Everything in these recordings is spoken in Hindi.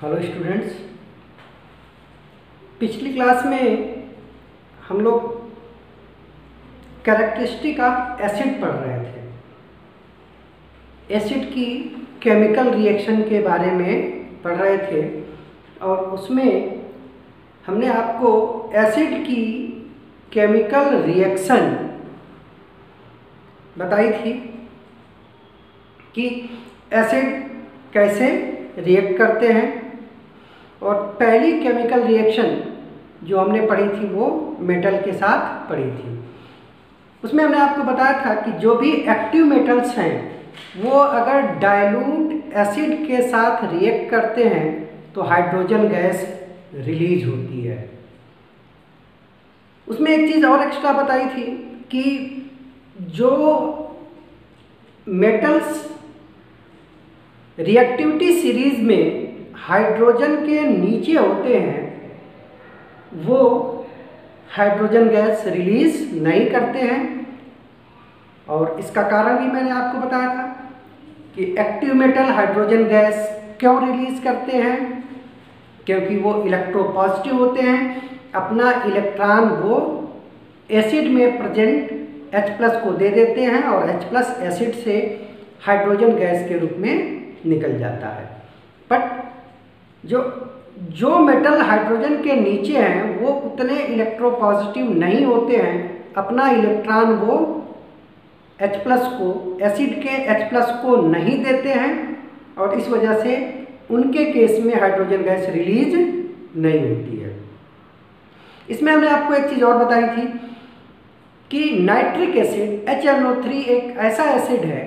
हेलो स्टूडेंट्स, पिछली क्लास में हम लोग कैरेक्टरिस्टिक ऑफ एसिड पढ़ रहे थे। एसिड की केमिकल रिएक्शन के बारे में पढ़ रहे थे और उसमें हमने आपको एसिड की केमिकल रिएक्शन बताई थी कि एसिड कैसे रिएक्ट करते हैं। और पहली केमिकल रिएक्शन जो हमने पढ़ी थी वो मेटल के साथ पढ़ी थी। उसमें हमने आपको बताया था कि जो भी एक्टिव मेटल्स हैं वो अगर डाइल्यूट एसिड के साथ रिएक्ट करते हैं तो हाइड्रोजन गैस रिलीज होती है। उसमें एक चीज़ और एक्स्ट्रा बताई थी कि जो मेटल्स रिएक्टिविटी सीरीज में हाइड्रोजन के नीचे होते हैं वो हाइड्रोजन गैस रिलीज नहीं करते हैं। और इसका कारण भी मैंने आपको बताया था कि एक्टिव मेटल हाइड्रोजन गैस क्यों रिलीज करते हैं, क्योंकि वो इलेक्ट्रोपॉजिटिव होते हैं। अपना इलेक्ट्रॉन वो एसिड में प्रेजेंट H+ को दे देते हैं और H+ एसिड से हाइड्रोजन गैस के रूप में निकल जाता है। बट जो मेटल हाइड्रोजन के नीचे हैं वो उतने इलेक्ट्रोपॉजिटिव नहीं होते हैं। अपना इलेक्ट्रॉन वो H+ को एसिड के H+ को नहीं देते हैं और इस वजह से उनके केस में हाइड्रोजन गैस रिलीज नहीं होती है। इसमें हमने आपको एक चीज़ और बताई थी कि नाइट्रिक एसिड HNO3 एक ऐसा एसिड है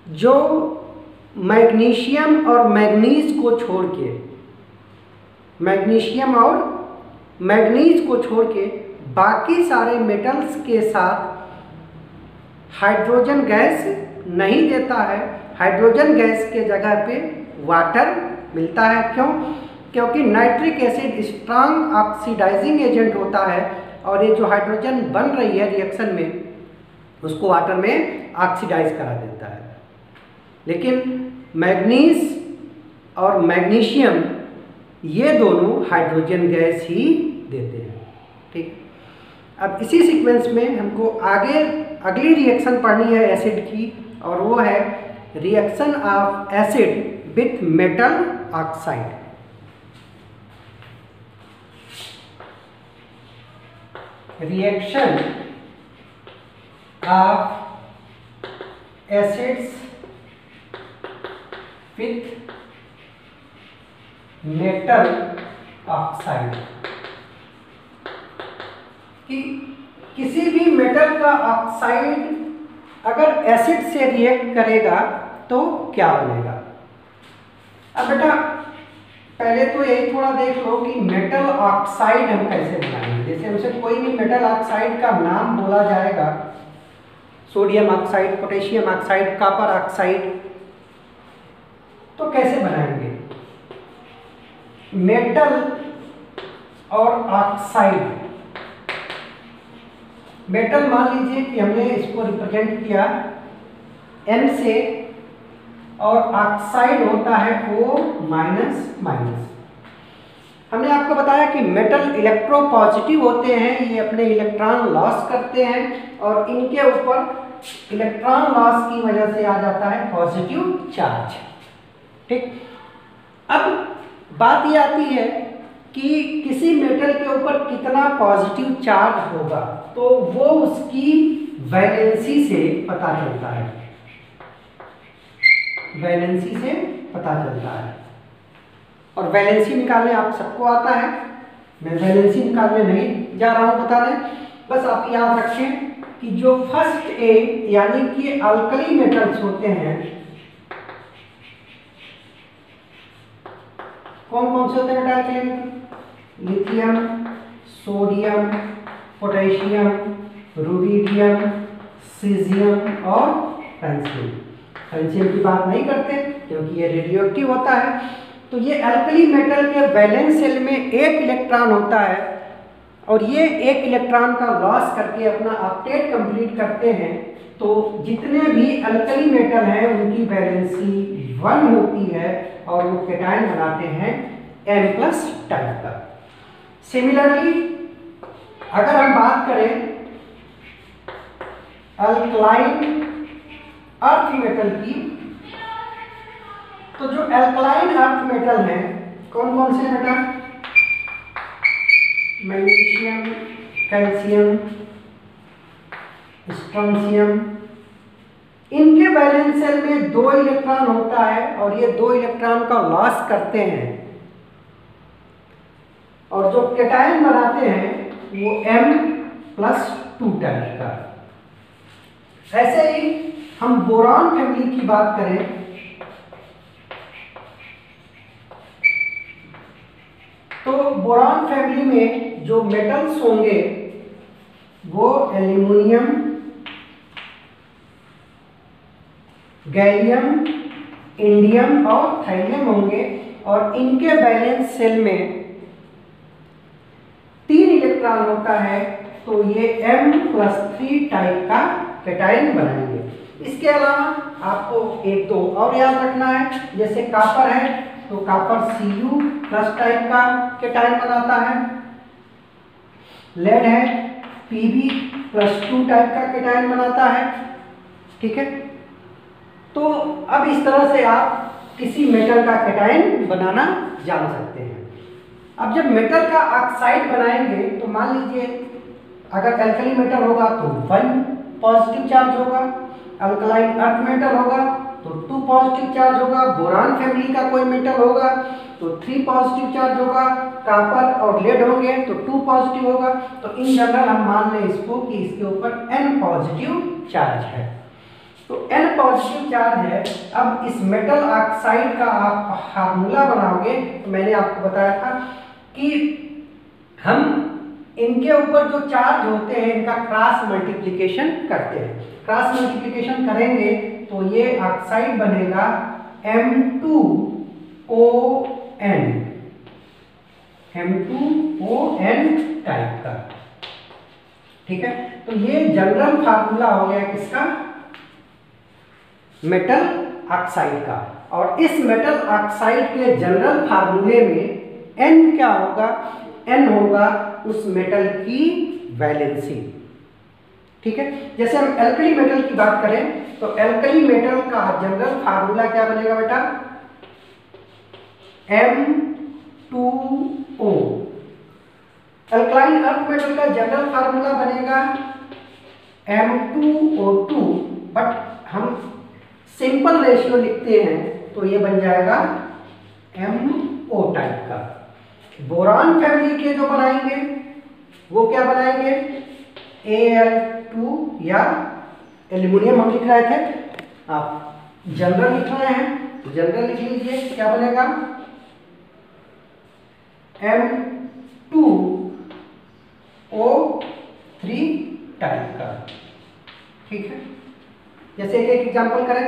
जो मैग्नीशियम और मैग्नीज को छोड़ के बाकी सारे मेटल्स के साथ हाइड्रोजन गैस नहीं देता है। हाइड्रोजन गैस के जगह पे वाटर मिलता है। क्यों? क्योंकि nitric acid strong oxidising agent होता है और ये जो हाइड्रोजन बन रही है रिएक्शन में उसको वाटर में ऑक्सीडाइज करा देता है। लेकिन मैग्नीज और मैग्नीशियम ये दोनों हाइड्रोजन गैस ही देते हैं। ठीक, अब इसी सीक्वेंस में हमको आगे अगली रिएक्शन पढ़नी है एसिड की, और वो है reaction of acid with metal oxide. Reaction of acids with metal oxide कि किसी भी मेटल का ऑक्साइड अगर एसिड से रिएक्ट करेगा तो क्या बनेगा। अब बेटा पहले तो यही थोड़ा देख लो कि मेटल ऑक्साइड हम कैसे बनाएंगे। जैसे हमसे कोई भी मेटल ऑक्साइड का नाम बोला जाएगा, sodium oxide, potassium oxide, copper oxide, तो कैसे बनाएंगे। मेटल और ऑक्साइड, मेटल मान लीजिए कि हमने इसको रिप्रेजेंट किया M से और ऑक्साइड होता है O-। हमने आपको बताया कि मेटल इलेक्ट्रोपॉजिटिव होते हैं, ये अपने इलेक्ट्रॉन लॉस करते हैं और इनके ऊपर इलेक्ट्रॉन लॉस की वजह से आ जाता है पॉजिटिव चार्ज। ठीक, अब बात ये आती है कि किसी मेटल के ऊपर कितना पॉजिटिव चार्ज होगा तो वो उसकी वैलेंसी से पता चलता है। वैलेंसी से पता चलता है और वैलेंसी निकालने आप सबको आता है। मैं वैलेंसी निकालने नहीं जा रहा हूं बताने, बस आप याद रखें कि जो फर्स्ट ए यानी कि अल्कली मेटल्स होते हैं, कौन कौन से होते हैं बेटा alkali? Lithium, sodium, potassium, rubidium, caesium और फ्रांसियम। फ्रांसियम की बात नहीं करते क्योंकि ये रेडियोएक्टिव होता है। तो ये अल्कली मेटल के वैलेंस शेल में एक इलेक्ट्रॉन होता है और ये एक इलेक्ट्रॉन का लॉस करके अपना ऑक्टेट कंप्लीट करते हैं तो जितने भी अल्कली मेटल हैं उनकी वैलेंसी 1 होती है और वो कैटायन बनाते हैं M+ टाइप का। सिमिलरली अगर हम बात करें अल्कलाइन अर्थ मेटल की, तो जो अल्कलाइन अर्थ मेटल हैं कौन कौन से बेटा? मैग्नीशियम, कैल्शियम, स्ट्रोंशियम, इनके वैलेंस शेल में 2 इलेक्ट्रॉन होता है और ये 2 इलेक्ट्रॉन का लॉस करते हैं और जो कैटायन बनाते हैं वो M+2 टाइप का। ऐसे ही हम बोरॉन फैमिली की बात करें तो बोरॉन फैमिली में जो मेटल्स होंगे वो एल्यूमिनियम, गैलियम, इंडियम और थाइलियम होंगे और इनके वैलेंस शेल में 3 इलेक्ट्रॉन होता है, तो ये M+3 टाइप का कैटायन बनाएंगे। इसके अलावा आपको 1-2 और याद रखना है, जैसे कॉपर है तो कॉपर Cu+ टाइप का कैटायन बनाता है, लेड है Pb+2 टाइप का कैटायन बनाता है। ठीक है, तो अब इस तरह से आप किसी मेटल का कैटायन बनाना जान सकते हैं। अब जब मेटल का ऑक्साइड बनाएंगे तो मान लीजिए अगर अल्कली मेटल होगा तो 1 पॉजिटिव चार्ज होगा, अल्कलाइन अर्थ मेटल होगा तो 2 पॉजिटिव चार्ज होगा, बोरान फैमिली का कोई मेटल होगा तो 3 पॉजिटिव चार्ज होगा, कॉपर और लेड होंगे तो 2 पॉजिटिव होगा। तो इन जनरल हम मान लें इसको कि इसके ऊपर N पॉजिटिव चार्ज है, तो N पॉजिटिव चार्ज है। अब इस मेटल ऑक्साइड का आप फार्मूला बनाओगे तो मैंने आपको बताया था कि हम इनके ऊपर जो चार्ज होते हैं इनका क्रॉस मल्टीप्लिकेशन करते हैं। क्रॉस मल्टीप्लिकेशन करेंगे तो ये ऑक्साइड बनेगा M2ON टाइप का। ठीक है, तो ये जनरल फार्मूला हो गया किसका? मेटल ऑक्साइड का। और इस मेटल ऑक्साइड के जनरल फार्मूले में N क्या होगा? N होगा उस मेटल की वैलेंसी। ठीक है, जैसे हम एल्कली मेटल की बात करें तो एल्कली मेटल का जनरल फार्मूला क्या बनेगा बेटा? M2O। अल्कलाइन अर्थ मेटल का जनरल फार्मूला बनेगा M2O2, बट हम सिंपल रेशियो लिखते हैं तो ये बन जाएगा MO टाइप का। बोरान फैमिली के जो बनाएंगे वो क्या बनाएंगे? Al2 या एल्यूमिनियम हम लिख रहे थे, आप जनरल लिख रहे हैं तो जनरल लिख लीजिए, क्या बनेगा? M2O3 टाइप का। ठीक है, जैसे एक एग्जांपल करें,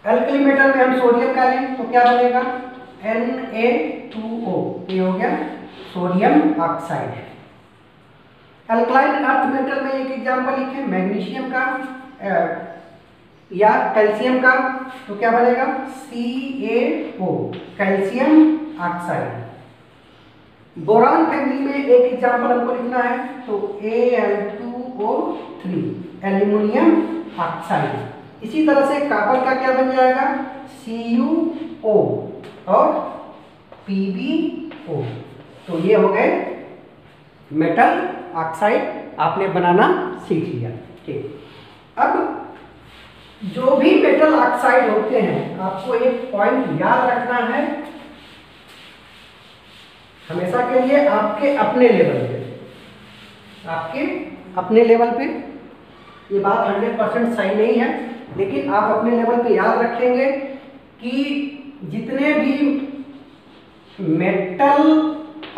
एल्कली मेटल में हम सोडियम का लें तो क्या बनेगा? Na2O, ये हो गया sodium oxide. Alkaline earth metal में एक एग्जांपल लिखें मैग्नीशियम का या कैल्शियम का तो क्या बनेगा? CaO, calcium oxide. Boron family में एक एग्जांपल हमको लिखना है तो Al2O3, एल्यूमिनियम ऑक्साइड। इसी तरह से कॉपर का क्या बन जाएगा? CuO और PbO। तो ये हो गए मेटल ऑक्साइड, आपने बनाना सीख लिया। ठीक, अब जो भी मेटल ऑक्साइड होते हैं आपको एक पॉइंट याद रखना है हमेशा के लिए, आपके अपने लेवल पे ये बात 100% सही नहीं है, लेकिन आप अपने लेवल पे याद रखेंगे कि जितने भी मेटल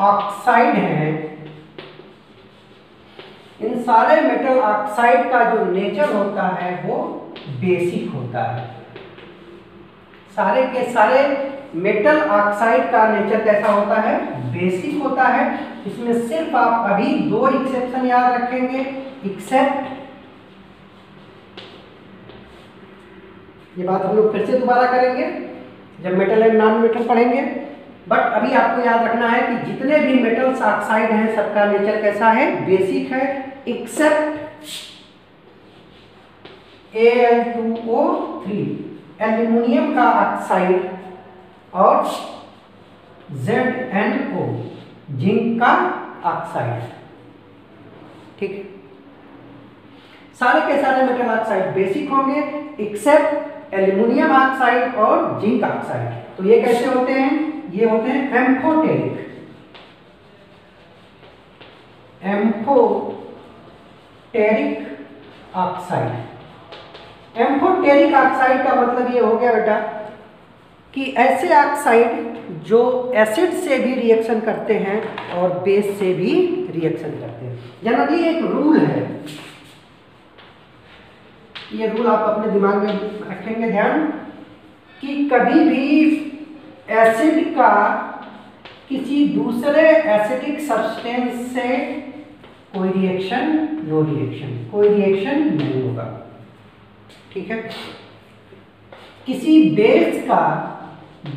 ऑक्साइड हैं इन सारे मेटल ऑक्साइड का जो नेचर होता है वो बेसिक होता है। सारे के सारे मेटल ऑक्साइड का नेचर कैसा होता है? बेसिक होता है। इसमें सिर्फ आप अभी 2 एक्सेप्शन याद रखेंगे, एक्सेप्ट ये बात हम लोग फिर से दोबारा करेंगे जब मेटल एंड नॉन मेटल पढ़ेंगे। बट अभी आपको याद रखना है कि जितने भी मेटल्स ऑक्साइड हैं सबका नेचर कैसा है, बेसिक है, एक्सेप्ट Al2O3 एल्यूमिनियम का ऑक्साइड और ZnO जिंक का ऑक्साइड। ठीक है, सारे के सारे मेटल ऑक्साइड बेसिक होंगे एक्सेप्ट एल्यूमिनियम ऑक्साइड और जिंक ऑक्साइड। तो ये कैसे होते हैं, ये होते हैं amphoteric. Amphoteric oxide. Amphoteric oxide का मतलब ये हो गया बेटा कि ऐसे ऑक्साइड जो एसिड से भी रिएक्शन करते हैं और बेस से भी रिएक्शन करते हैं। जनरली एक रूल है, ये रूल आप अपने दिमाग में रखेंगे ध्यान, कि कभी भी एसिड का किसी दूसरे एसिडिक सब्सटेंस से कोई रिएक्शन, नो रिएक्शन, कोई रिएक्शन नहीं होगा। ठीक है, किसी बेस का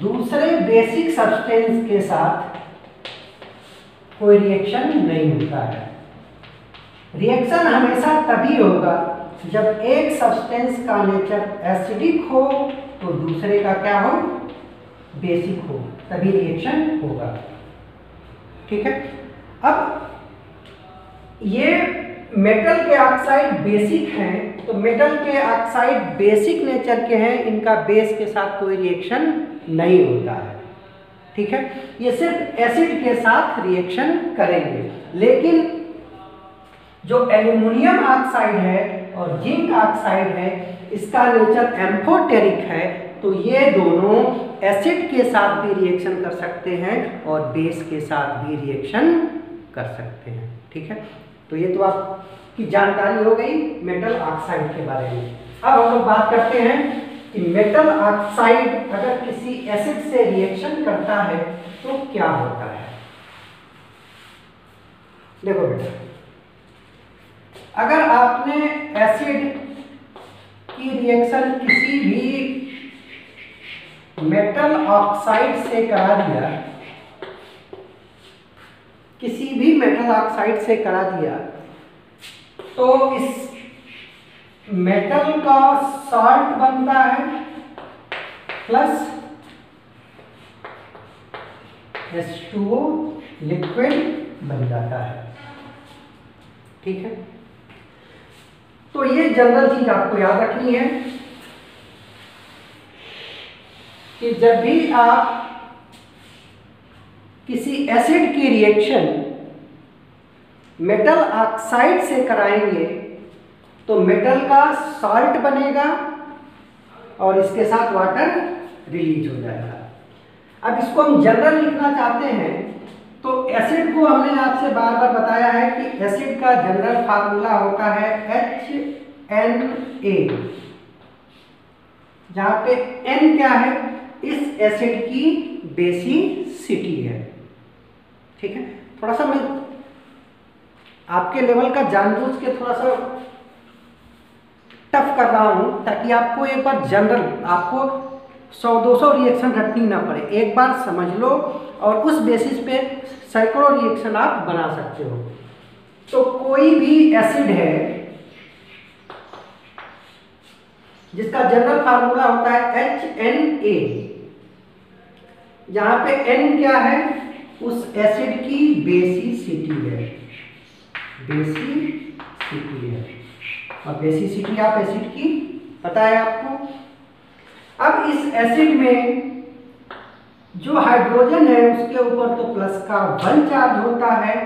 दूसरे बेसिक सब्सटेंस के साथ कोई रिएक्शन नहीं होता है। रिएक्शन हमेशा तभी होगा जब एक सब्सटेंस का नेचर एसिडिक हो तो दूसरे का क्या हो, बेसिक हो, तभी रिएक्शन होगा। ठीक है, अब ये मेटल के ऑक्साइड बेसिक हैं, तो मेटल के ऑक्साइड बेसिक नेचर के हैं, इनका बेस के साथ कोई रिएक्शन नहीं होता है। ठीक है, ये सिर्फ एसिड के साथ रिएक्शन करेंगे। लेकिन जो एल्यूमिनियम ऑक्साइड है और जिंक ऑक्साइड है, इसका नेचर एम्फोटेरिक है, तो ये दोनों एसिड के साथ भी रिएक्शन कर सकते हैं और बेस के साथ भी रिएक्शन कर सकते हैं। ठीक है, तो ये तो आपकी जानकारी हो गई मेटल ऑक्साइड के बारे में। अब हम लोग बात करते हैं कि मेटल ऑक्साइड अगर किसी एसिड से रिएक्शन करता है तो क्या होता है। देखो बेटा, अगर आपने एसिड की रिएक्शन किसी भी मेटल ऑक्साइड से करा दिया, किसी भी मेटल ऑक्साइड से करा दिया, तो इस मेटल का सॉल्ट बनता है प्लस H2O लिक्विड बन जाता है। ठीक है, तो ये जनरल चीज आपको याद रखनी है कि जब भी आप किसी एसिड की रिएक्शन मेटल ऑक्साइड से कराएंगे तो मेटल का सॉल्ट बनेगा और इसके साथ वाटर रिलीज हो जाएगा। अब इसको हम जनरल लिखना चाहते हैं तो एसिड को हमने आपसे बार बार बताया है कि एसिड का जनरल फार्मूला होता है HNA, जहां पे N क्या है, इस एसिड की बेसिसिटी है। ठीक है, थोड़ा सा मैं आपके लेवल का जानबूझ के थोड़ा सा टफ कर रहा हूं ताकि आपको एक बार जनरल, आपको 100-200 रिएक्शन रटनी ना पड़े, एक बार समझ लो और उस बेसिस पे सैकड़ों रिएक्शन आप बना सकते हो। तो कोई भी एसिड है जिसका जनरल फार्मूला होता है HNA, जहां पे N क्या है, उस एसिड की बेसिसिटी है, बेसिसिटी है, और बेसिसिटी आप एसिड की पता है आपको। अब इस एसिड में जो हाइड्रोजन है उसके ऊपर तो प्लस का 1 चार्ज होता है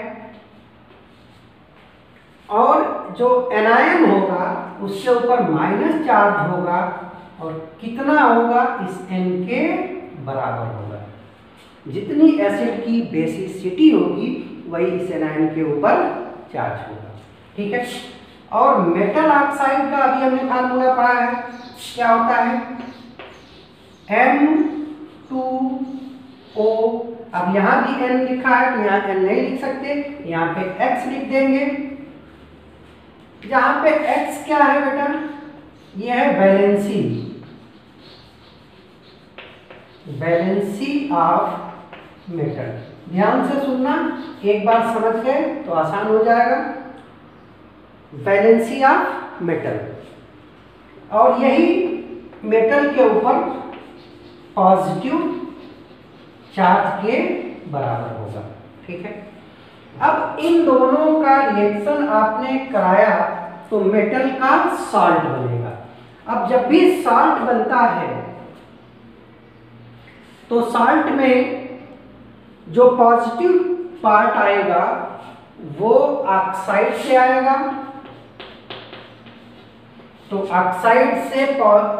और जो एनायन होगा उसके ऊपर माइनस चार्ज होगा, और कितना होगा, इस N के बराबर होगा। जितनी एसिड की बेसिसिटी होगी वही इस एनायन के ऊपर चार्ज होगा। ठीक है, और मेटल ऑक्साइड का अभी हमने फार्मूला पढ़ा है, क्या होता है, M2O। अब यहां भी N लिखा है तो यहां N नहीं लिख सकते, यहां पे X लिख देंगे। जहां पे X क्या है बेटा, ये है वैलेंसी, वैलेंसी ऑफ मेटल। ध्यान से सुनना, एक बार समझ गए तो आसान हो जाएगा। वैलेंसी ऑफ मेटल, और यही मेटल के ऊपर पॉजिटिव चार्ज के बराबर होगा। ठीक है, अब इन दोनों का रिएक्शन आपने कराया तो मेटल का साल्ट बनेगा। अब जब भी साल्ट बनता है तो साल्ट में जो पॉजिटिव पार्ट आएगा वो ऑक्साइड से आएगा, तो ऑक्साइड से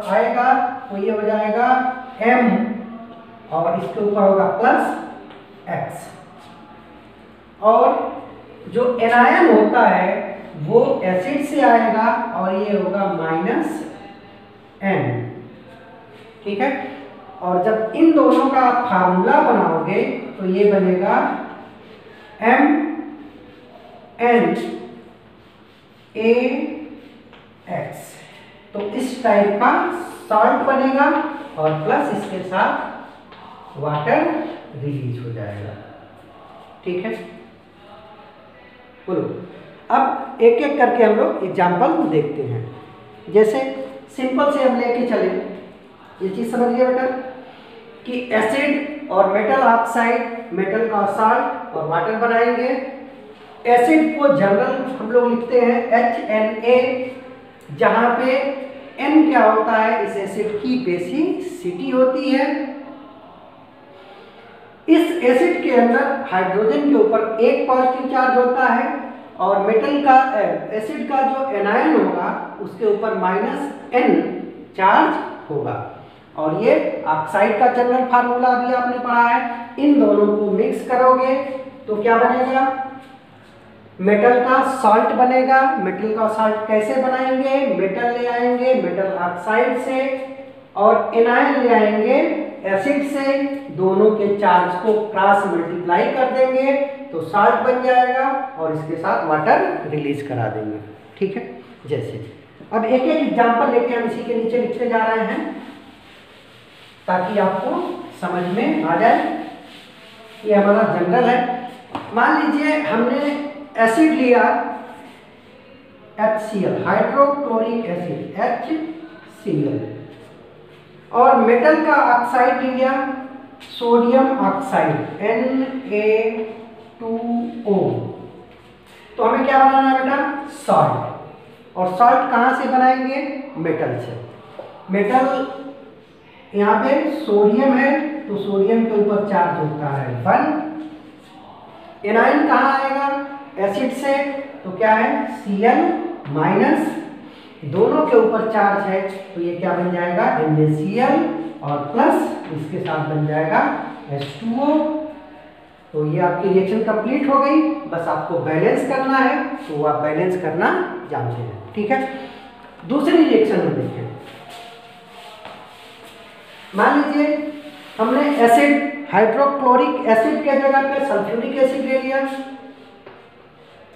आएगा तो ये हो जाएगा M और इसके ऊपर होगा प्लस X, और जो एनायन होता है वो एसिड से आएगा और ये होगा माइनस N। ठीक है, और जब इन दोनों का आप फार्मूला बनाओगे तो ये बनेगा MnAX। तो इस टाइप का साल्ट बनेगा और प्लस इसके साथ वाटर रिलीज हो जाएगा। ठीक है, बोलो। अब एक एक करके हम लोग एग्जाम्पल देखते हैं। जैसे सिंपल से हम लेके चले, ये चीज समझिए बेटा कि एसिड और मेटल ऑक्साइड, मेटल का साल्ट और वाटर बनाएंगे। एसिड को जनरल हम लोग लिखते हैं HNA, जहां पे N क्या होता है, इस एसिड की बेसिसिटी होती है। इस एसिड के अंदर हाइड्रोजन के ऊपर एक पॉजिटिव चार्ज होता है और मेटल का एसिड का जो एनायन होगा उसके ऊपर -N चार्ज होगा। और ये ऑक्साइड का जनरल फार्मूला अभी आपने पढ़ा है। इन दोनों को मिक्स करोगे तो क्या बनेगा, मेटल का साल्ट बनेगा। मेटल का साल्ट कैसे बनाएंगे, मेटल ले आएंगे मेटल ऑक्साइड से और एनायन ले आएंगे एसिड से, दोनों के चार्ज को क्रॉस मल्टीप्लाई कर देंगे तो साल्ट बन जाएगा और इसके साथ वाटर रिलीज करा देंगे। ठीक है, जैसे अब एक एक एग्जांपल लेके हम इसी के नीचे लिखते जा रहे हैं ताकि आपको समझ में आ जाए। ये हमारा जनरल है। मान लीजिए हमने एसिड लिया HCl, हाइड्रोक्लोरिक एसिड HCl, और मेटल का ऑक्साइड लिया सोडियम ऑक्साइड Na2O। तो हमें क्या बनाना है बेटा, साल्ट। और साल्ट कहाँ से बनाएंगे, मेटल से। मेटल यहाँ पे सोडियम है तो सोडियम के ऊपर चार्ज होता है 1। एनायन कहाँ आएगा, एसिड से, तो क्या है Cl माइनस, दोनों के ऊपर चार्ज है तो ये क्या बन जाएगा NaCl, और प्लस इसके साथ बन जाएगा H2O। तो ये आपकी रिएक्शन कंप्लीट हो गई। बस आपको बैलेंस करना है तो आप बैलेंस करना जानते हैं। ठीक है, दूसरी रिएक्शन हम देखें। मान लीजिए हमने एसिड, हाइड्रोक्लोरिक एसिड के जगह पे सल्फ्यूरिक एसिड ले लिया,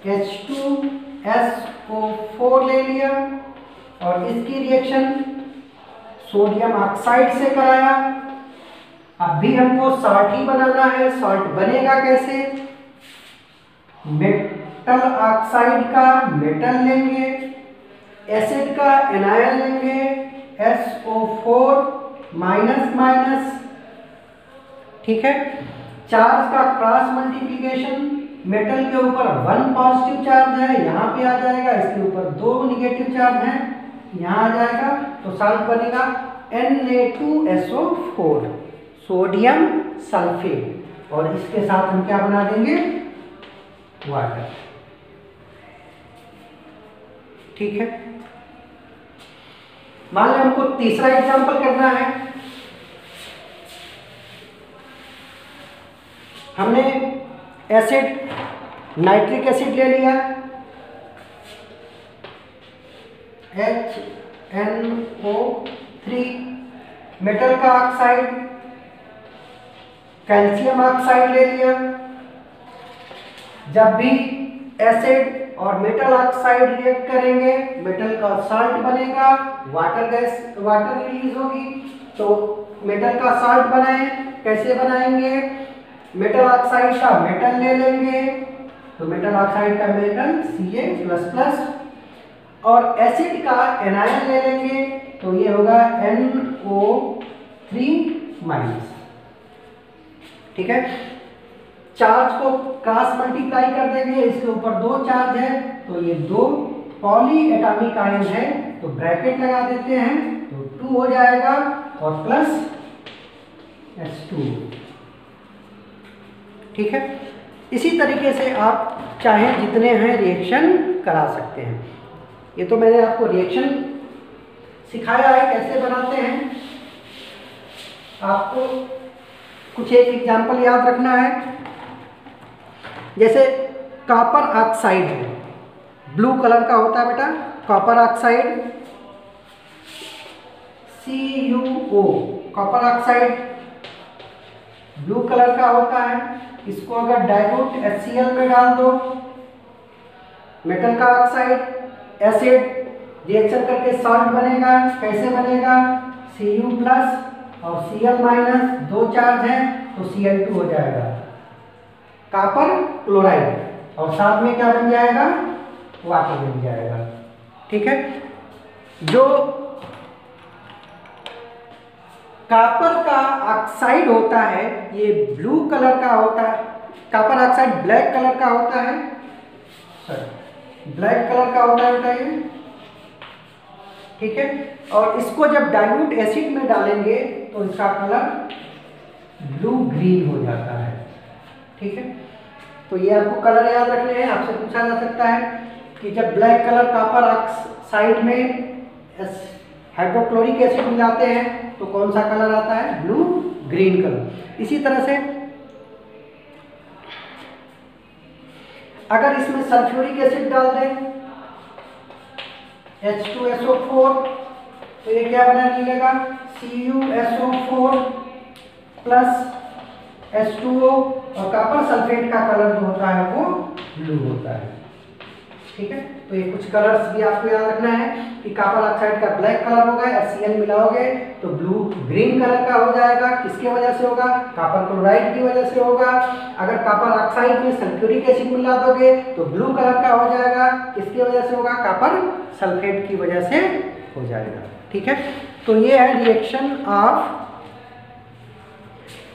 H2SO4 ले लिया और इसकी रिएक्शन सोडियम ऑक्साइड से कराया। अब भी हमको साल्ट ही बनाना है। साल्ट बनेगा कैसे, मेटल ऑक्साइड का मेटल लेंगे, एसिड का एनायन लेंगे SO4 माइनस माइनस। ठीक है, चार्ज का क्रॉस मल्टीप्लिकेशन, मेटल के ऊपर 1 पॉजिटिव चार्ज है, यहाँ पे आ जाएगा, इसके ऊपर 2 निगेटिव चार्ज है, यहाँ आ जाएगा, तो साल्ट बनेगा Na2SO4 सोडियम सल्फेट, और इसके साथ हम क्या बना देंगे, वाटर। ठीक है, मान लो हमको तीसरा एग्जांपल करना है। हमने एसिड, नाइट्रिक एसिड ले लिया HNO3, मेटल का ऑक्साइड कैल्शियम ऑक्साइड ले लिया। जब भी एसिड और मेटल ऑक्साइड रिएक्ट करेंगे, मेटल का साल्ट बनेगा, वाटर रिलीज होगी। तो मेटल का साल्ट बनाए, कैसे बनाएंगे? मेटल ऑक्साइड का मेटल ले लेंगे, तो मेटल ऑक्साइड का मेटल Ca++ और एसिड का एनायन ले लेंगे, तो ये होगा NO3-। ठीक है, चार्ज को क्रॉस मल्टीप्लाई कर देंगे, इसके ऊपर 2 चार्ज है तो ये 2 पॉली एटॉमिक आयन है, तो ब्रैकेट लगा देते हैं तो 2 हो जाएगा और प्लस H2। ठीक है, इसी तरीके से आप चाहे जितने हैं रिएक्शन करा सकते हैं। ये तो मैंने आपको रिएक्शन सिखाया है कैसे बनाते हैं। आपको कुछ एक एग्जांपल याद रखना है, जैसे कॉपर ऑक्साइड है, ब्लू कलर का होता है बेटा copper oxide, CuO, copper oxide blue colour का होता है। इसको अगर डाइल्यूट HCl में डाल दो, मेटल का ऑक्साइड एसिड रिएक्शन करके साल्ट बनेगा। कैसे बनेगा? Cu+ और Cl- 2 चार्ज है तो Cl2 हो जाएगा, कॉपर क्लोराइड, और साथ में क्या बन जाएगा? वाटर बन जाएगा। ठीक है, जो कॉपर का ऑक्साइड होता है ये ब्लू कलर का होता है, कॉपर ऑक्साइड ब्लैक कलर का होता है, ब्लैक कलर का होता है बेटा ये। ठीक है, और इसको जब डाइल्यूट एसिड में डालेंगे तो इसका कलर ब्लू ग्रीन हो जाता है। ठीक है, तो ये आपको कलर याद रखने हैं। आपसे पूछा जा सकता है कि जब ब्लैक कलर कॉपर ऑक्साइड में हाइड्रोक्लोरिक एसिड मिलाते हैं तो कौन सा कलर आता है? Blue green colour. इसी तरह से अगर इसमें सल्फ्यूरिक एसिड डाल दें H2SO4 तो ये क्या बना मिलेगा? CuSO4 प्लस H2O, और कॉपर सल्फेट का कलर जो होता है वो ब्लू होता है। ठीक है, तो ये कुछ कलर्स भी आपको याद रखना है कि कॉपर ऑक्साइड का ब्लैक कलर होगा, HCl मिलाओगे तो ब्लू ग्रीन कलर का हो जाएगा। किसके वजह से होगा? कॉपर क्लोराइड की वजह से होगा। अगर कॉपर ऑक्साइड में सल्फ्यूरिक एसिड मिला दोगे तो ब्लू कलर का हो जाएगा। किसकी वजह से होगा? कॉपर सल्फेट की वजह से हो जाएगा। ठीक है, तो ये है reaction of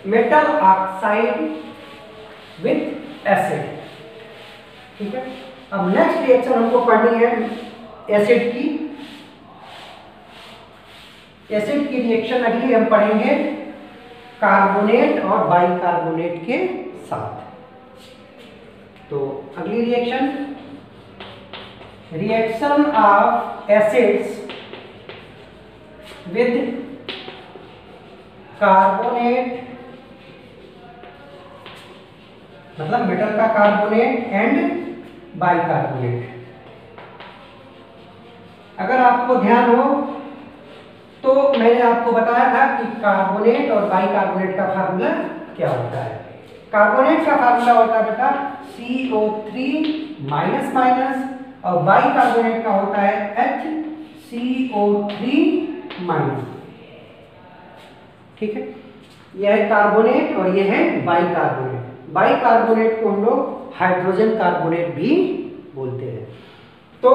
metal oxide with acid. ठीक है, अब नेक्स्ट रिएक्शन हमको पढ़नी है एसिड की। एसिड की रिएक्शन अगली हम पढ़ेंगे कार्बोनेट और बाइकार्बोनेट के साथ। तो अगली reaction of acids with carbonate, मतलब मेटल का कार्बोनेट एंड बाइकार्बोनेट। अगर आपको ध्यान हो तो मैंने आपको बताया था कि कार्बोनेट और बाइकार्बोनेट का फार्मूला क्या होता है। कार्बोनेट का फार्मूला होता है बेटा CO3-, और बाइकार्बोनेट का होता है HCO3-। ठीक है, यह है कार्बोनेट और यह है बाइकार्बोनेट। बाइकार्बोनेट को हम लोग हाइड्रोजन कार्बोनेट भी बोलते हैं। तो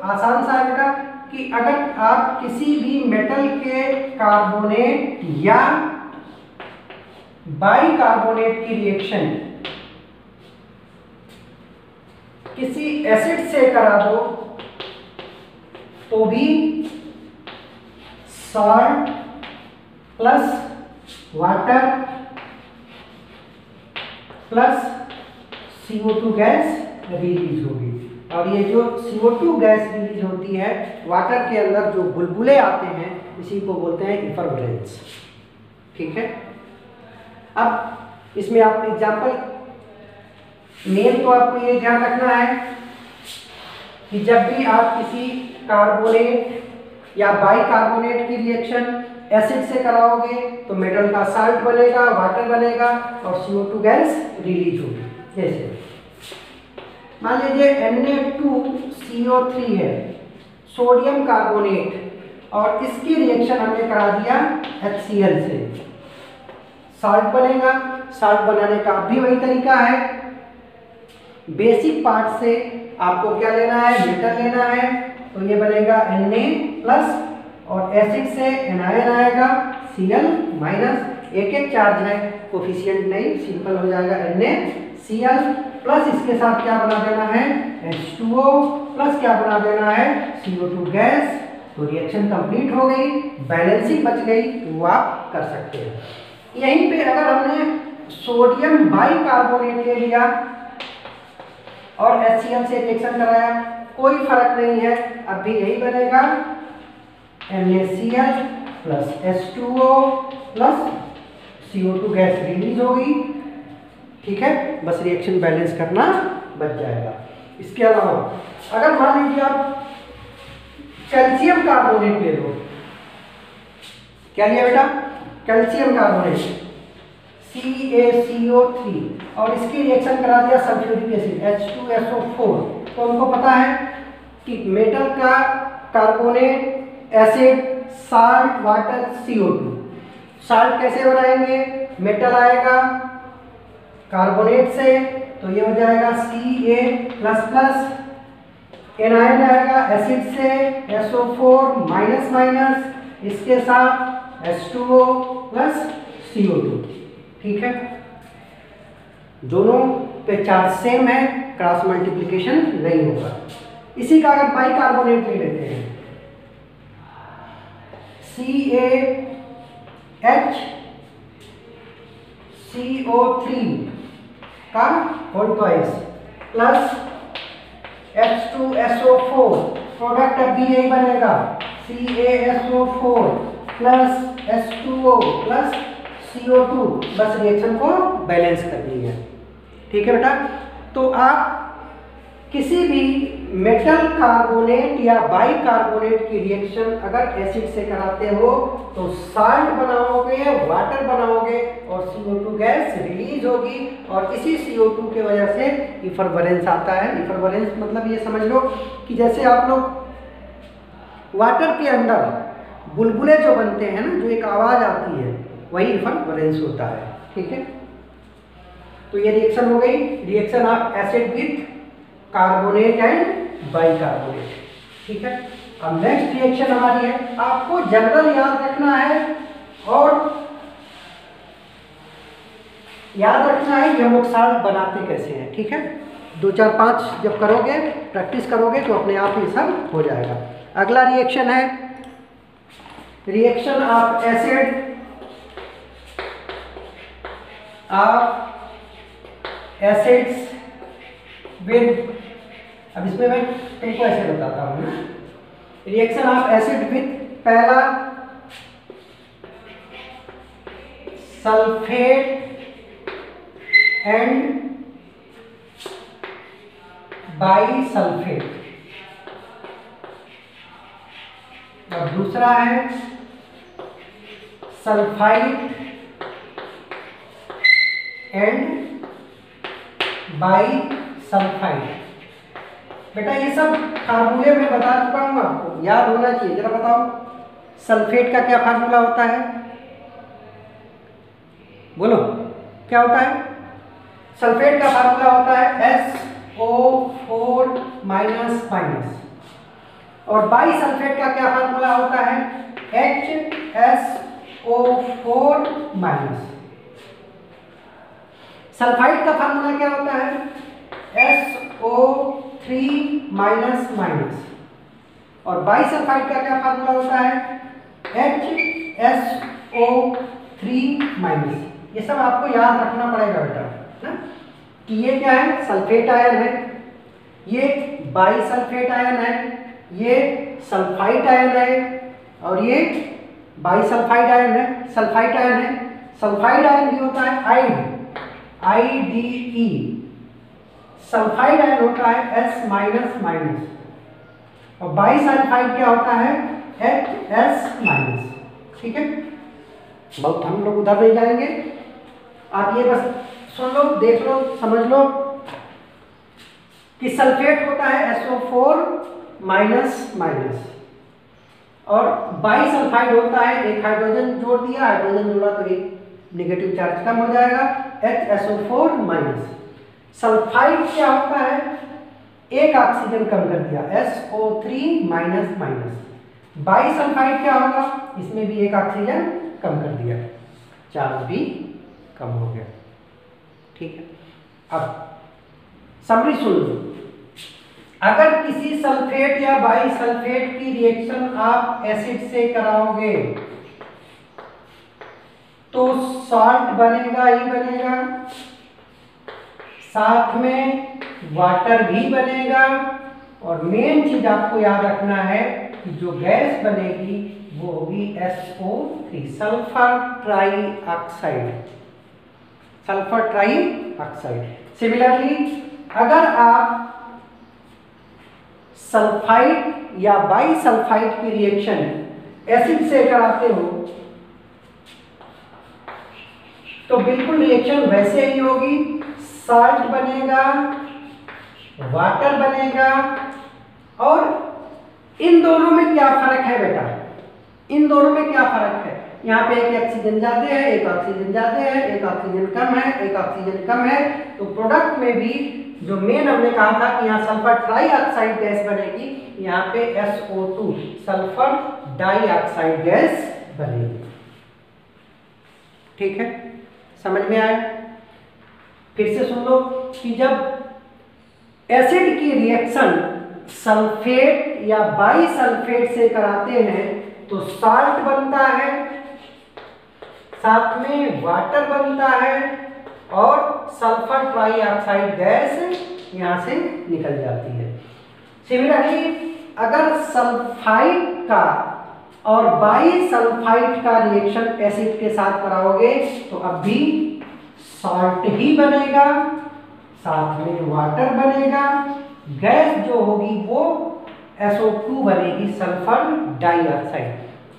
आसान सा है बेटा कि अगर आप किसी भी मेटल के कार्बोनेट या बाइकार्बोनेट की रिएक्शन किसी एसिड से करा दो तो भी salt plus water plus CO2 gas release होगी। और ये जो CO2 गैस रिलीज होती है वाटर के अंदर जो बुलबुले आते हैं इसी को बोलते हैं इफरवेरेंस। ठीक है, अब इसमें आप एग्जांपल मेन तो आपको ये ध्यान रखना है कि जब भी आप किसी कार्बोनेट या बाइकार्बोनेट की रिएक्शन एसिड से कराओगे तो मेटल का साल्ट बनेगा, वाटर बनेगा और CO2 गैस रिलीज होगी। जैसे मान लीजिए Na2CO3 है, सोडियम कार्बोनेट, और इसकी रिएक्शन हमने करा दिया HCl से, साल्ट बनेगा। साल्ट बनाने का भी वही तरीका है, बेसिक पार्ट से आपको क्या लेना है, मेटल लेना है, तो ये बनेगा Na+, और एसिड से एनायन आएगा Cl माइनस, एक एक चार्ज है, कोफिशिएंट नहीं, सिंपल हो जाएगा NaCl, प्लस इसके साथ क्या बना देना है H2O, प्लस क्या बना देना है CO2 गैस। तो रिएक्शन कंप्लीट हो गई, बैलेंसिंग बच गई, तो वो आप कर सकते हैं। यहीं पे अगर हमने सोडियम बाइकार्बोनेट ले लिया और HCl से रिएक्शन कराया, कोई फर्क नहीं है, अब भी यही बनेगा NaCl plus H2O plus CO2 gas release होगी, ठीक है, बस रिएक्शन बैलेंस करना बच जाएगा। इसके अलावा अगर मान लीजिए आप कैल्शियम कार्बोनेट ले लो, क्या लिया बेटा, कैल्शियम कार्बोनेट CaCO3, और इसकी रिएक्शन करा दिया सल्फ्यूरिक एसिड H2SO4, तो हमको पता है कि मेटल का carbonate, acid, salt, water, CO2। Salt कैसे बनाएंगे, मेटल आएगा कार्बोनेट से, तो ये हो जाएगा Ca++, एनायन आएगा एसिड से SO4 माइनस माइनस, इसके साथ H2O प्लस CO2, ठीक है, दोनों पे चार्ज सेम है, क्रॉस मल्टीप्लिकेशन नहीं होगा। इसी का अगर बाइकार्बोनेट ले लेते हैं, CaHCO3 का whole twice plus H2SO4, product अब भी यही बनेगा CaSO4 plus H2O plus CO2, बस रिएक्शन को बैलेंस करनी है, ठीक है बेटा। तो आप किसी भी मेटल कार्बोनेट या बाइकार्बोनेट की रिएक्शन अगर एसिड से कराते हो तो साल्ट बनाओगे, वाटर बनाओगे और CO2 गैस रिलीज होगी, और इसी CO2 के वजह से इफरवरेंस आता है। इफरवरेंस मतलब ये समझ लो कि जैसे आप लोग वाटर के अंदर बुलबुले जो बनते हैं ना, जो एक आवाज आती है, वही इफरवरेंस होता है, ठीक है। तो ये रिएक्शन हो गई, reaction of acid with carbonate and bicarbonate, ठीक है। अब नेक्स्ट रिएक्शन हमारी है, आपको जनरल याद रखना है, और याद रखना है कि हम लोग साल्ट बनाते कैसे हैं, ठीक है। 2 4 5 जब करोगे, प्रैक्टिस करोगे, तो अपने आप ही सब हो जाएगा। अगला रिएक्शन है reaction of acid acids with, अब इसमें मैं तुमको ऐसे बताता हूँ ना, रिएक्शन ऑफ एसिड विथ, पहला सल्फेट एंड बाइसल्फेट, और दूसरा है सल्फाइड एंड बाइसल्फाइड। बेटा ये सब फार्मूले में बता चुका हूँ, आपको याद होना चाहिए। जरा बताओ सल्फेट का क्या फार्मूला होता है, बोलो क्या होता है। सल्फेट का फार्मूला होता है SO4 माइनस माइनस, और बाइसल्फेट का क्या फार्मूला होता है HSO4 माइनस। सल्फाइड का फार्मूला क्या होता है SO3 माइनस माइनस, और बाइसल्फाइड का क्या फार्मूला होता है HSO3 माइनस। ये सब आपको याद रखना पड़ेगा बेटा ना, कि ये क्या है, सल्फेट आयन है, ये बाइसल्फेट आयन है, ये सल्फाइड आयन है, और ये बाइसल्फाइड आयन है, सल्फाइड आयन है। सल्फाइड आयन भी होता है आइड, IDE। सल्फाइड आयन होता है S माइनस माइनस, और बाइसल्फाइड क्या होता है HS माइनस, ठीक है। बहुत हम लोग उधर नहीं जाएंगे, आप ये बस सुन लो, देख लो, समझ लो, कि सल्फेट होता है SO4 माइनस माइनस, और बाइसल्फाइड होता है, एक हाइड्रोजन जोड़ दिया, हाइड्रोजन जोड़ा तो एक नेगेटिव चार्ज कम हो जाएगा, HSO4 माइनस। सल्फाइड क्या होता है, एक ऑक्सीजन कम कर दिया, SO3 माइनस माइनस। बाइसल्फाइड क्या होगा, इसमें भी एक ऑक्सीजन कम कर दिया, चार्ज भी कम हो गया। ठीक है, अब समरी सुन लो। अगर किसी सल्फेट या बाइसल्फेट की रिएक्शन आप एसिड से कराओगे तो सॉल्ट बनेगा ही बनेगा, साथ में वाटर भी बनेगा, और मेन चीज आपको याद रखना है कि जो गैस बनेगी वो होगी SO3, sulphur try oxide, sulphur try oxide. Similarly अगर आप सल्फाइड या बाइसल्फाइड की रिएक्शन एसिड से कराते हो तो बिल्कुल रिएक्शन वैसे ही होगी, साल्ट बनेगा, वाटर बनेगा। और इन दोनों में क्या फर्क है बेटा, इन दोनों में क्या फर्क है, यहाँ पे एक ऑक्सीजन ज्यादा है, एक ऑक्सीजन ज्यादा है, एक ऑक्सीजन कम है, एक ऑक्सीजन कम है, तो प्रोडक्ट में भी जो मेन हमने कहा था कि यहाँ सल्फर ट्राइऑक्साइड गैस बनेगी, यहाँ पे SO2 सल्फर डाइऑक्साइड गैस बनेगी। ठीक है, समझ में आया? फिर से सुन लो कि जब एसिड की रिएक्शन सल्फेट या बाइसल्फेट से कराते हैं तो साल्ट बनता है, साथ में वाटर बनता है, और सल्फर ट्राइऑक्साइड गैस यहां से निकल जाती है। सिमिलरली अगर सल्फाइड का और बाइसल्फाइड का रिएक्शन एसिड के साथ कराओगे तो अब भी सॉल्ट ही बनेगा, साथ में वाटर बनेगा, गैस जो होगी वो SO2 बनेगी, सल्फर डाइऑक्साइड।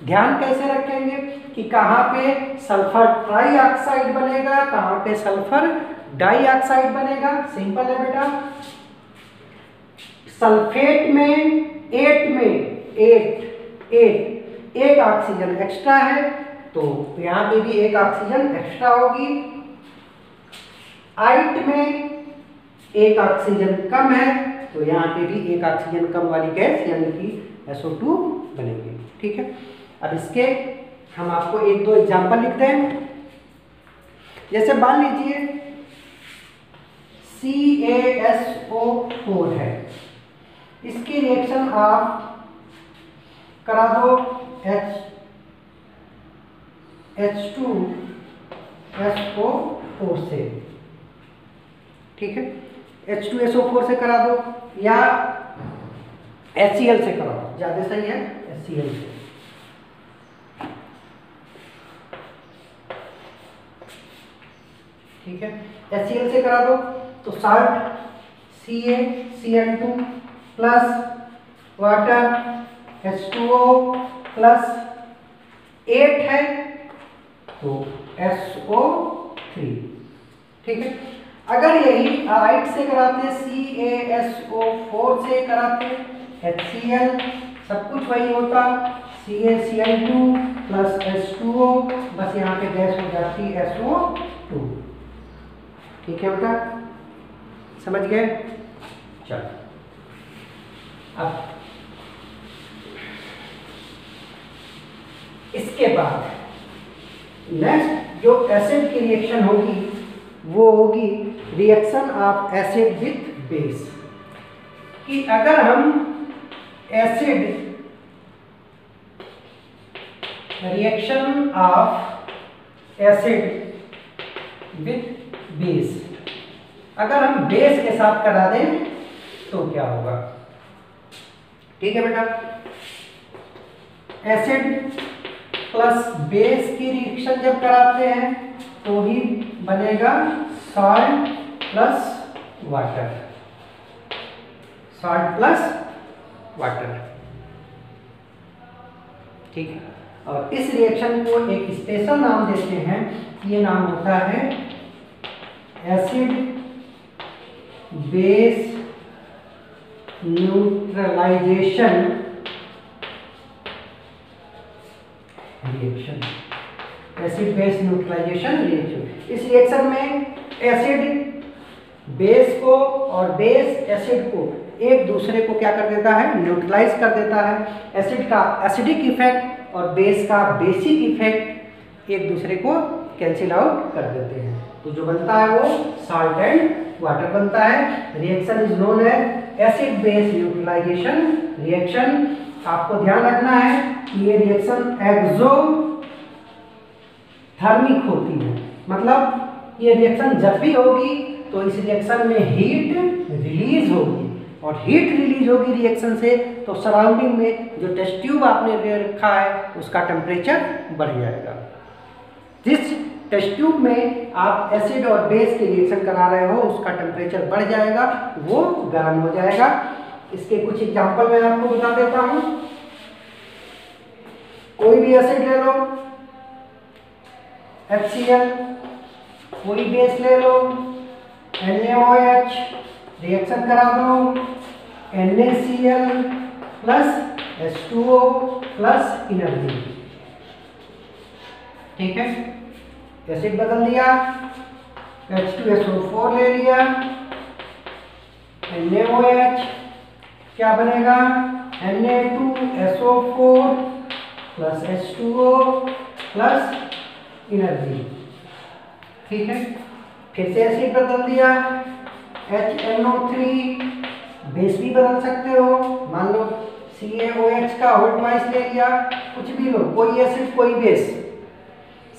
ध्यान कैसे रखेंगे कि कहाँ पे सल्फर ट्राइऑक्साइड बनेगा, कहाँ पे सल्फर डाइऑक्साइड बनेगा। सिंपल है बेटा, सल्फेट में 8 एक ऑक्सीजन एक्स्ट्रा है तो यहाँ पे भी एक ऑक्सीजन एक्स्ट्रा होगी। आइट में एक ऑक्सीजन कम है तो यहाँ पे भी एक ऑक्सीजन कम वाली गैस यानी कि SO2 बनेगी। ठीक है, अब इसके हम आपको एक दो एग्जाम्पल लिखते हैं। जैसे मान लीजिए CaSO4 है, इसकी रिएक्शन आप करा दो H2SO4 से। ठीक है, H2SO4 से करा दो या HCl से कराओ, ज्यादा सही है HCl से। ठीक है, HCl से करा दो तो salt CaCl2 plus water H2O plus 8 है तो SO3। ठीक है, अगर यही आइट से कराते CaSO4 से कराते HCl, सब कुछ वही होता, CaCl2 प्लस H2O, बस यहाँ पे गैस हो जाती SO2। ठीक है बेटा, समझ गए? चलो अब इसके बाद नेक्स्ट जो एसिड की रिएक्शन होगी वो होगी reaction of acid with base. कि अगर हम acid reaction of acid with base, अगर हम बेस के साथ करा दें तो क्या होगा? ठीक है बेटा, एसिड प्लस बेस की रिएक्शन जब कराते हैं तो ही बनेगा salt plus water, salt plus water. ठीक है, और इस रिएक्शन को एक स्पेशल नाम देते हैं, ये नाम होता है acid base neutralization reaction, acid base neutralization reaction. इस रिएक्शन में एसिड बेस को और बेस एसिड को एक दूसरे को क्या कर देता है, न्यूट्रलाइज कर देता है। एसिड का एसिडिक इफेक्ट और बेस का बेसिक इफेक्ट एक दूसरे को कैंसिल आउट कर देते हैं, तो जो बनता है वो साल्ट एंड वाटर बनता है। Reaction is known as acid base neutralization reaction. आपको ध्यान रखना है कि ये रिएक्शन एक्सोथर्मिक होती है, मतलब ये रिएक्शन जब भी होगी तो इस रिएक्शन में हीट रिलीज होगी, और हीट रिलीज होगी रिएक्शन से तो सराउंडिंग में जो टेस्ट ट्यूब आपने ले रखा है उसका टेम्परेचर बढ़ जाएगा। जिस टेस्ट ट्यूब में आप एसिड और बेस के रिएक्शन करा रहे हो उसका टेम्परेचर बढ़ जाएगा, वो गर्म हो जाएगा। इसके कुछ एग्जांपल मैं आपको बता देता हूँ। कोई भी एसिड ले लो, HCl, कोई बेस ले लो, NaOH, रिएक्शन करा दो, NaCl plus H2O plus energy, ठीक है। एसिड बदल दिया, H2SO4 ले लिया, NaOH क्या बनेगा, Na2SO4 plus H2O plus energy, ठीक है। फिर से एसिड बदल दिया, HNO3, बेस भी बदल सकते हो, मान लो CaOH का होल ट्वाइस ले लिया, कुछ भी लो, कोई एसिड कोई बेस।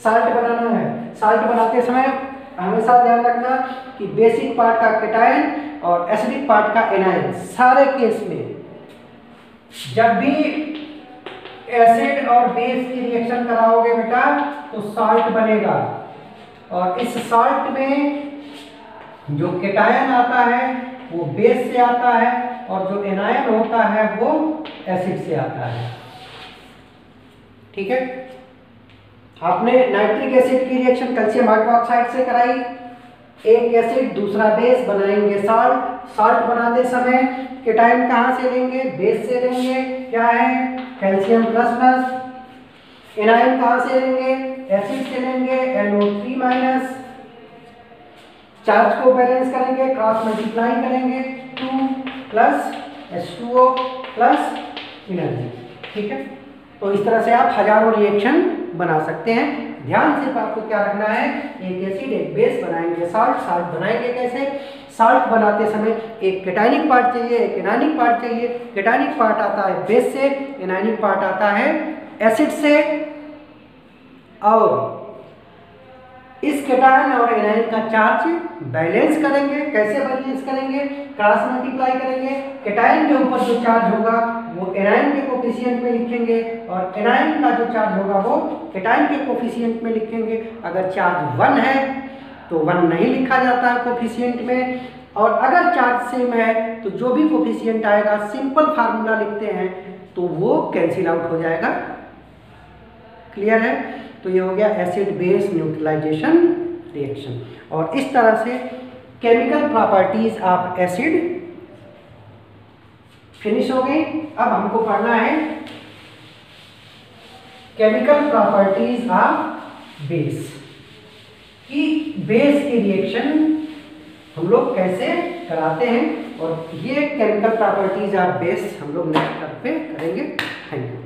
साल्ट बनाना है, साल्ट बनाते समय हमेशा ध्यान रखना कि बेसिक पार्ट का केटायन और एसिडिक पार्ट का एनायन, सारे केस में जब भी एसिड और बेस की रिएक्शन कराओगे बेटा तो साल्ट बनेगा, और इस साल्ट में जो केटायन आता है वो बेस से आता है और जो एनायन होता है वो एसिड से आता है, ठीक है। आपने नाइट्रिक एसिड की रिएक्शन कैल्शियम हाइड्रोक्साइड से कराई, एक एसिड दूसरा बेस बनाएंगे साल्ट। साल्ट बनाते समय केटायन कहाँ से लेंगे, बेस से लेंगे, क्या है कैल्शियम प्लस प्लस। एनायन कहाँ से लेंगे, एसिड से लेंगे NO3 माइनस। चार्ज को बैलेंस करेंगे, क्रॉस मल्टीप्लाई करेंगे, 2 प्लस H2O प्लस एनर्जी, ठीक है। तो इस तरह से आप हजारों रिएक्शन बना सकते हैं। ध्यान सिर्फ आपको क्या रखना है, एक एसिड एक बेस बनाएंगे साल्ट। साल्ट बनाएंगे कैसे, साल्ट बनाते समय एक केटायनिक पार्ट चाहिए, एक एनायनिक पार्ट चाहिए। केटायनिक पार्ट आता है बेस से, एनायनिक पार्ट आता है एसिड से, और इस केटायन और एनायन का चार्ज बैलेंस करेंगे। कैसे बैलेंस करेंगे, क्रॉस मल्टीप्लाई करेंगे। केटायन के ऊपर जो चार्ज होगा वो एनायन के कोफिशिएंट में लिखेंगे, और एनायन का जो चार्ज होगा वो केटायन के कोफिशिएंट में लिखेंगे। अगर चार्ज 1 है तो 1 नहीं लिखा जाता है कोफिशिएंट में, और अगर चार्ज सेम है तो जो भी कोफिशिएंट आएगा सिंपल फार्मूला लिखते हैं तो वो कैंसिल आउट हो जाएगा। क्लियर है, तो ये हो गया एसिड बेस न्यूट्रलाइजेशन रिएक्शन। और इस तरह से chemical properties of acid finish हो गई। अब हमको पढ़ना है केमिकल प्रॉपर्टीज ऑफ बेस, कि बेस की रिएक्शन हम लोग कैसे कराते हैं, और ये केमिकल प्रॉपर्टीज ऑफ बेस हम लोग नेक्स्ट पे करेंगे। Thank you.